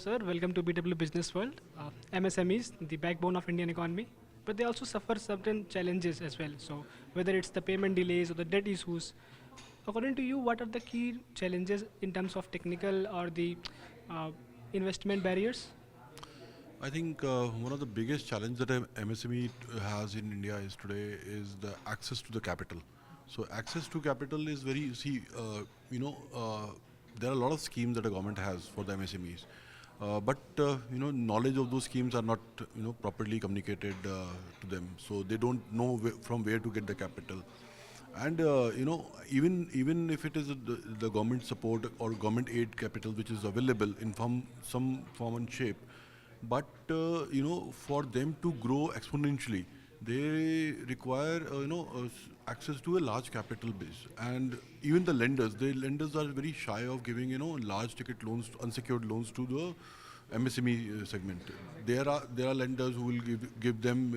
sir. Welcome to BW Business World. MSMEs, the backbone of Indian economy, but they also suffer certain challenges as well. So whether it's the payment delays or the debt issues, according to you, what are the key challenges in terms of technical or the uh, investment barriers? I think one of the biggest challenges that MSME has in India is today is the access to the capital. So access to capital is very, there are a lot of schemes that the government has for the MSMEs. But knowledge of those schemes are not, properly communicated to them. So they don't know from where to get the capital. And even if it is the government support or government aid capital which is available in some form and shape, but for them to grow exponentially, they require access to a large capital base. And even the lenders are very shy of giving large ticket loans, unsecured loans to the MSME segment. There are lenders who will give them,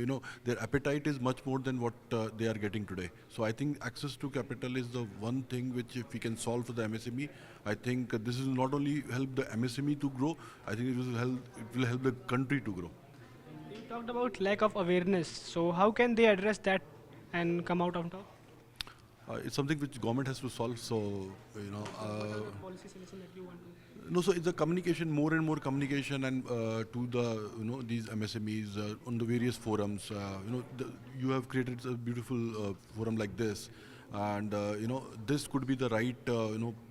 their appetite is much more than what they are getting today. So I think access to capital is the one thing which if we can solve for the MSME, I think this will not only help the MSME to grow, I think it will help the country to grow. You talked about lack of awareness. So how can they address that and come out on top? It's something which government has to solve. So So what are the policy solutions that you want to? no, so it's a communication, more and more communication, and to the these MSMEs on the various forums. You have created a beautiful forum like this, and this could be the right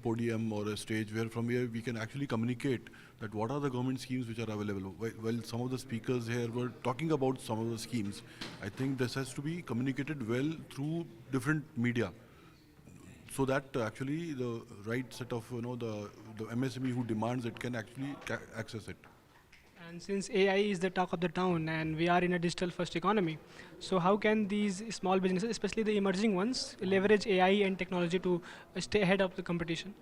podium or a stage where from where we can actually communicate that what are the government schemes which are available. Well, some of the speakers here were talking about some of the schemes. I think this has to be communicated well through different media, so that actually the right set of the MSME who demands it can actually access it. And since AI is the talk of the town and we are in a digital first economy, so how can these small businesses, especially the emerging ones, leverage AI and technology to stay ahead of the competition?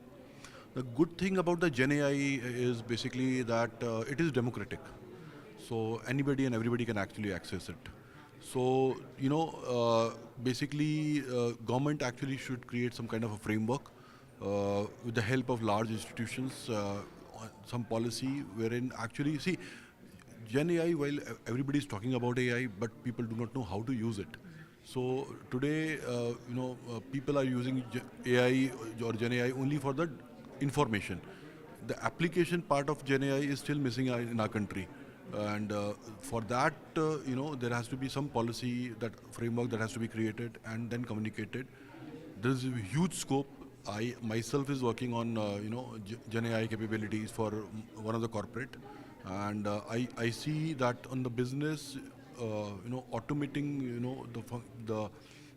The good thing about the Gen AI is basically that it is democratic. So anybody and everybody can actually access it. So, basically, government actually should create some kind of a framework with the help of large institutions, some policy wherein actually, see, Gen AI, while everybody is talking about AI, but people do not know how to use it. So today, people are using AI or Gen AI only for the information. The application part of Gen AI is still missing in our country. And for that, there has to be some policy, that framework that has to be created and then communicated. There is a huge scope. I myself is working on, Gen AI capabilities for one of the corporate, and I see that on the business, automating,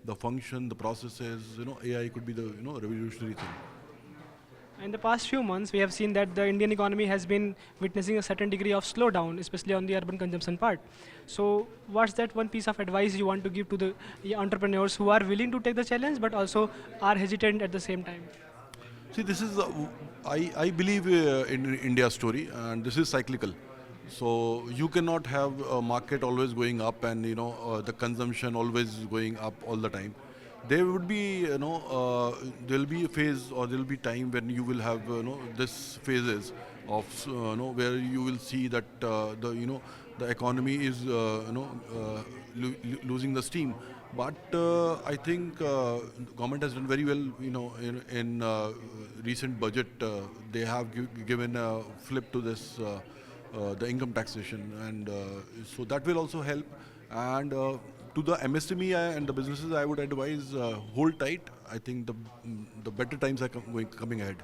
the function, the processes, AI could be the, revolutionary thing. In the past few months, we have seen that the Indian economy has been witnessing a certain degree of slowdown, especially on the urban consumption part. So, what's that one piece of advice you want to give to the entrepreneurs who are willing to take the challenge but also are hesitant at the same time? See, this is, I believe in India's story, and this is cyclical. So you cannot have a market always going up and the consumption always going up all the time. There would be there will be a phase or there will be time when you will have this phases of where you will see that the economy is losing the steam. But I think government has done very well. In recent budget, they have given a flip to this the income taxation, and so that will also help. And to the MSME and the businesses, I would advise hold tight. I think the better times are coming ahead.